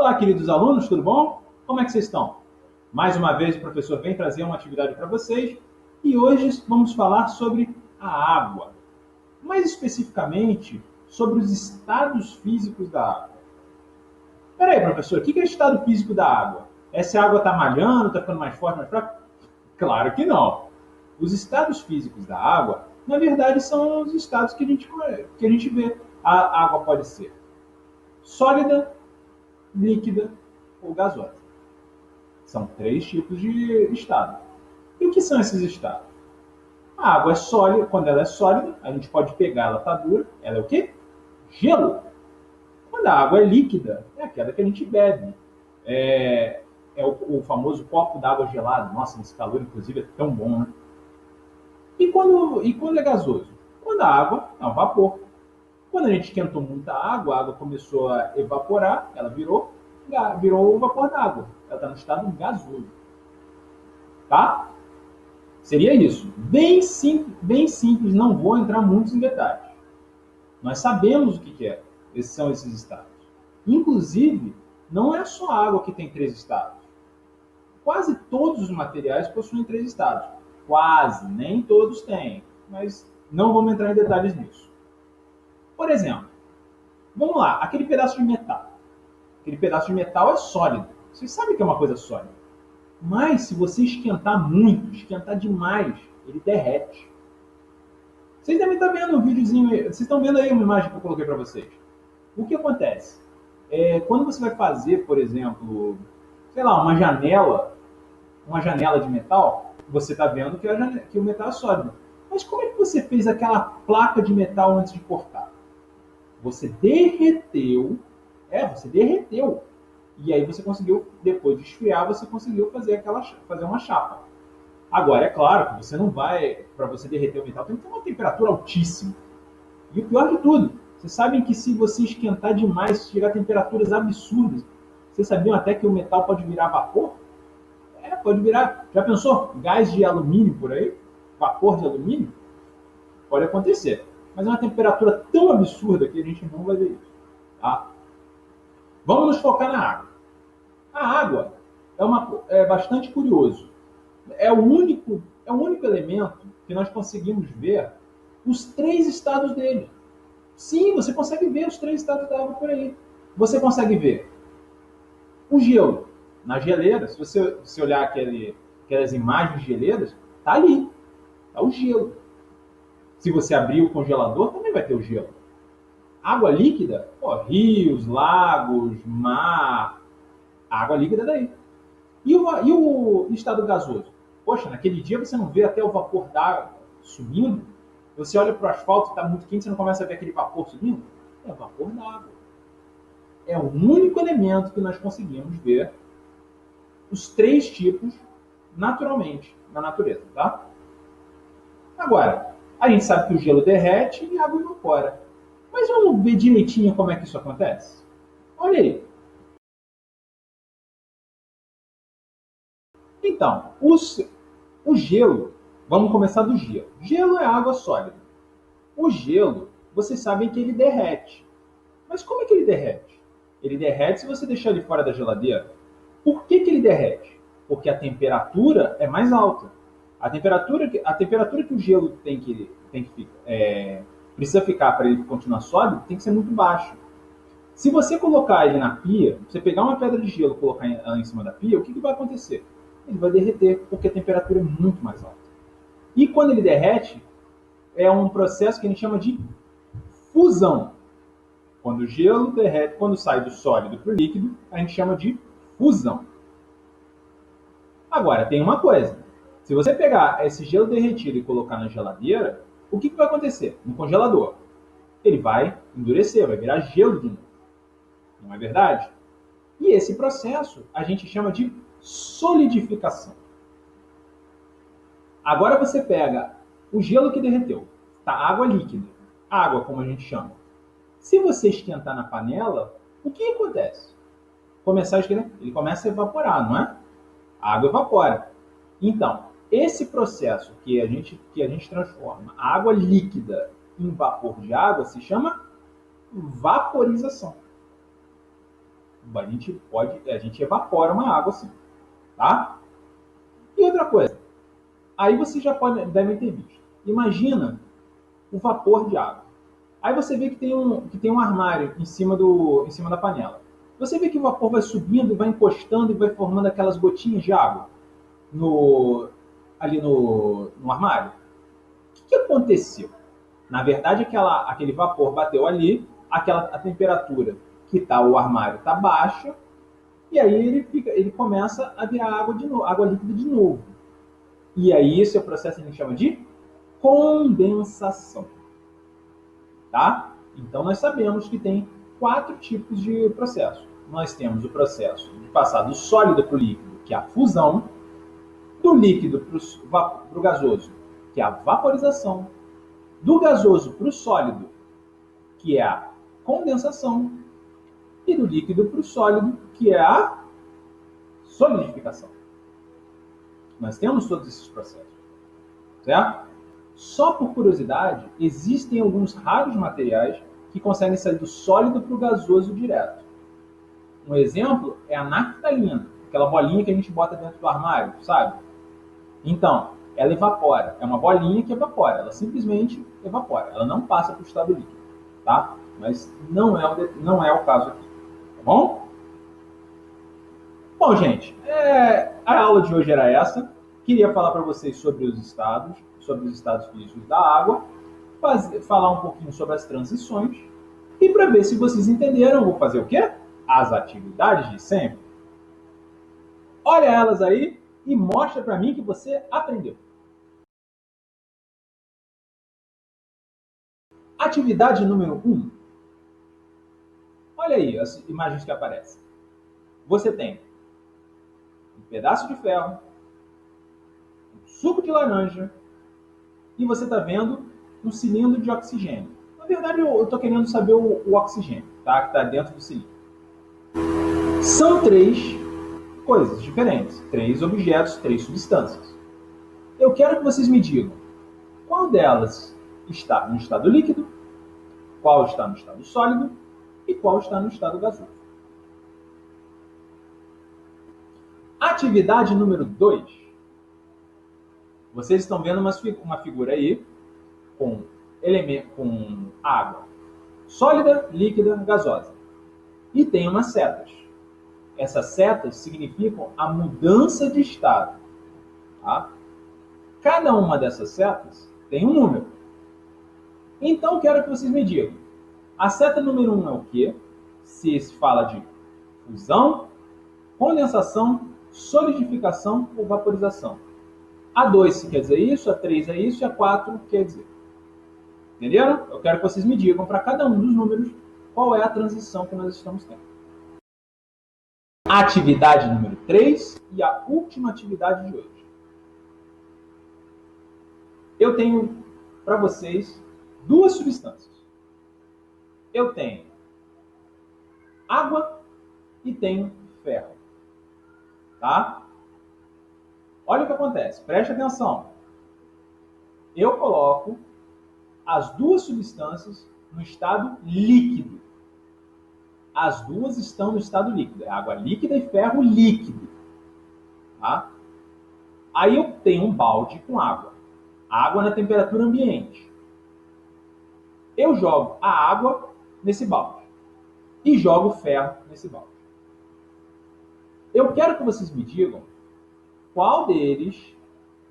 Olá, queridos alunos, tudo bom? Como é que vocês estão? Mais uma vez o professor vem trazer uma atividade para vocês e hoje vamos falar sobre a água. Mais especificamente, sobre os estados físicos da água. Peraí, professor, o que é estado físico da água? É se a água está malhando, está ficando mais forte, mais fraca? Claro que não. Os estados físicos da água, na verdade, são os estados que a gente vê. A água pode ser sólida, líquida ou gasosa. São três tipos de estado. E o que são esses estados? A água é sólida, quando ela é sólida, a gente pode pegar, ela está dura, ela é o quê? Gelo. Quando a água é líquida, é aquela que a gente bebe. É o famoso copo d'água gelado. Nossa, esse calor, inclusive, é tão bom, né? E quando é gasoso? Quando a água é um vapor. Quando a gente esquentou muita água, a água começou a evaporar, ela virou o vapor d'água. Ela está no estado gasoso. Tá? Seria isso. Bem simples, não vou entrar muito em detalhes. Nós sabemos o que é. Esses são esses estados. Inclusive, não é só a água que tem três estados. Quase todos os materiais possuem três estados. Quase, nem todos têm. Mas não vamos entrar em detalhes nisso. Por exemplo, vamos lá, aquele pedaço de metal. Aquele pedaço de metal é sólido. Vocês sabem que é uma coisa sólida. Mas se você esquentar muito, esquentar demais, ele derrete. Vocês devem estar vendo um videozinho, vocês estão vendo aí uma imagem que eu coloquei para vocês. O que acontece? Quando você vai fazer, por exemplo, sei lá, uma janela de metal, você está vendo que o metal é sólido. Mas como é que você fez aquela placa de metal antes de cortar? Você derreteu, você derreteu. E aí você conseguiu, depois de esfriar, você conseguiu fazer uma chapa. Agora, é claro que você não vai, para você derreter o metal, tem que ter uma temperatura altíssima. E o pior de tudo, vocês sabem que se você esquentar demais, se chegar a temperaturas absurdas, vocês sabiam até que o metal pode virar vapor? Pode virar. Já pensou? Gás de alumínio por aí? Vapor de alumínio? Pode acontecer. Mas é uma temperatura tão absurda que a gente não vai ver isso. Tá? Vamos nos focar na água. A água é bastante curioso. É o único elemento que nós conseguimos ver os três estados dele. Sim, você consegue ver os três estados da água por aí. Você consegue ver o gelo na geleira. Se você olhar aquelas imagens de geleiras, tá ali. Tá o gelo. Se você abrir o congelador, também vai ter o gelo. Água líquida, rios, lagos, mar, água líquida daí. E o estado gasoso? Poxa, naquele dia você não vê até o vapor d'água subindo? Você olha para o asfalto, está muito quente, você não começa a ver aquele vapor subindo? É vapor d'água. É o único elemento que nós conseguimos ver os três tipos naturalmente na natureza, tá? Agora, a gente sabe que o gelo derrete e a água evapora. Mas vamos ver direitinho como é que isso acontece? Olha aí. Então, o gelo, vamos começar do gelo. Gelo é água sólida. O gelo, vocês sabem que ele derrete. Mas como é que ele derrete? Ele derrete se você deixar ele fora da geladeira. Por que ele derrete? Porque a temperatura é mais alta. A temperatura que o gelo precisa ficar para ele continuar sólido tem que ser muito baixa. Se você colocar ele na pia, você pegar uma pedra de gelo e colocar ela em cima da pia, o que vai acontecer? Ele vai derreter, porque a temperatura é muito mais alta. E quando ele derrete, é um processo que a gente chama de fusão. Quando o gelo derrete, quando sai do sólido para o líquido, a gente chama de fusão. Agora, tem uma coisa. Se você pegar esse gelo derretido e colocar na geladeira, o que vai acontecer? No congelador, ele vai endurecer, vai virar gelo de novo. Não é verdade? E esse processo a gente chama de solidificação. Agora você pega o gelo que derreteu, tá? Água líquida, água como a gente chama. Se você esquentar na panela, o que acontece? Começar a esquentar, ele começa a evaporar, não é? A água evapora. Então, esse processo que a gente transforma a água líquida em vapor de água se chama vaporização. A gente evapora uma água assim, tá? E outra coisa, aí vocês já devem ter visto. Imagina o vapor de água. Aí você vê que tem um armário em cima da panela. Você vê que o vapor vai subindo, vai encostando e vai formando aquelas gotinhas de água no, ali no armário. O que aconteceu? Na verdade, aquele vapor bateu ali, a temperatura que está o armário está baixa, e aí ele começa a virar água de novo, água líquida de novo. E aí esse é o processo que a gente chama de condensação. Tá? Então nós sabemos que tem 4 tipos de processo. Nós temos o processo de passar do sólido para o líquido, que é a fusão, do líquido para o gasoso, que é a vaporização, do gasoso para o sólido, que é a condensação, e do líquido para o sólido, que é a solidificação. Nós temos todos esses processos, certo? Só por curiosidade, existem alguns raros materiais que conseguem sair do sólido para o gasoso direto. Um exemplo é a naftalina, aquela bolinha que a gente bota dentro do armário, sabe? Então, ela evapora. É uma bolinha que evapora. Ela simplesmente evapora. Ela não passa para o estado líquido, tá? Mas não é o caso aqui, tá bom? Bom, gente, a aula de hoje era essa. Queria falar para vocês sobre os estados físicos da água, falar um pouquinho sobre as transições, e para ver se vocês entenderam, eu vou fazer o quê? As atividades de sempre. Olha elas aí e mostra para mim que você aprendeu. Atividade número 1. Olha aí as imagens que aparecem. Você tem um pedaço de ferro, um suco de laranja, e você está vendo um cilindro de oxigênio. Na verdade, eu estou querendo saber o oxigênio, tá? Que está dentro do cilindro. São 3 coisas diferentes, 3 objetos, 3 substâncias. Eu quero que vocês me digam qual delas está no estado líquido, qual está no estado sólido e qual está no estado gasoso. Atividade número 2. Vocês estão vendo uma figura aí com água sólida, líquida, gasosa. E tem umas setas. Essas setas significam a mudança de estado. Tá? Cada uma dessas setas tem um número. Então, quero que vocês me digam. A seta número 1 é o quê? Se fala de fusão, condensação, solidificação ou vaporização. A 2 quer dizer isso, a 3 é isso e a 4 quer dizer. Entenderam? Eu quero que vocês me digam para cada um dos números qual é a transição que nós estamos tendo. Atividade número 3 e a última atividade de hoje. Eu tenho para vocês 2 substâncias. Eu tenho água e tenho ferro. Tá? Olha o que acontece, preste atenção. Eu coloco as 2 substâncias no estado líquido. As 2 estão no estado líquido, é água líquida e ferro líquido. Tá? Aí eu tenho um balde com água. Água na temperatura ambiente. Eu jogo a água nesse balde e jogo o ferro nesse balde. Eu quero que vocês me digam qual deles,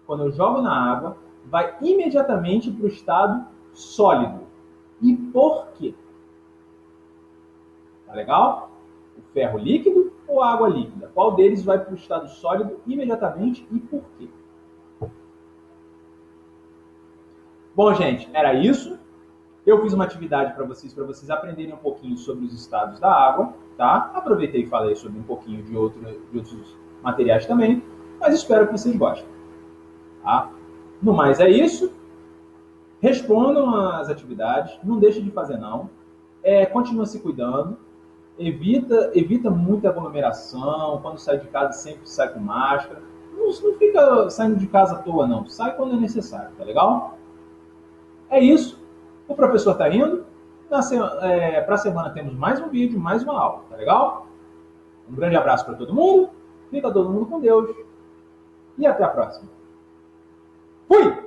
quando eu jogo na água, vai imediatamente para o estado sólido. E por quê? Tá legal? O ferro líquido ou a água líquida? Qual deles vai para o estado sólido imediatamente e por quê? Bom, gente, era isso. Eu fiz uma atividade para vocês aprenderem um pouquinho sobre os estados da água, tá? Aproveitei e falei sobre um pouquinho de outros materiais também, mas espero que vocês gostem. Tá? No mais é isso. Respondam as atividades, não deixe de fazer não. Continua se cuidando. Evita muita aglomeração. Quando sai de casa, sempre sai com máscara. Não fica saindo de casa à toa, não. Sai quando é necessário, tá legal? É isso. O professor está indo. Para a semana temos mais um vídeo, mais uma aula, tá legal? Um grande abraço para todo mundo, fica todo mundo com Deus e até a próxima. Fui!